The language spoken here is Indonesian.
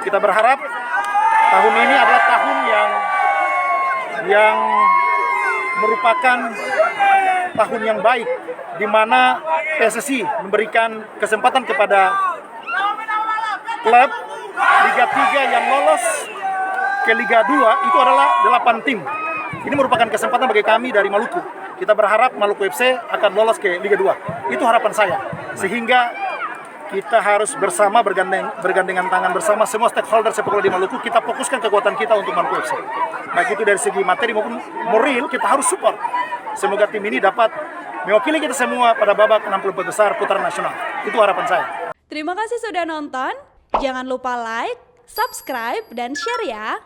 Kita berharap tahun ini adalah tahun yang merupakan tahun yang baik, di mana PSSI memberikan kesempatan kepada klub Liga 3 yang lolos ke Liga 2 itu adalah 8 tim. Ini merupakan kesempatan bagi kami dari Maluku. Kita berharap Maluku FC akan lolos ke Liga 2. Itu harapan saya. Sehingga kita harus bersama bergandengan tangan bersama semua stakeholder sepak bola di Maluku. Kita fokuskan kekuatan kita untuk Maluku FC. Baik itu dari segi materi maupun moral, kita harus support. Semoga tim ini dapat mewakili kita semua pada babak 64 besar putaran nasional. Itu harapan saya. Terima kasih sudah nonton. Jangan lupa like, subscribe, dan share ya.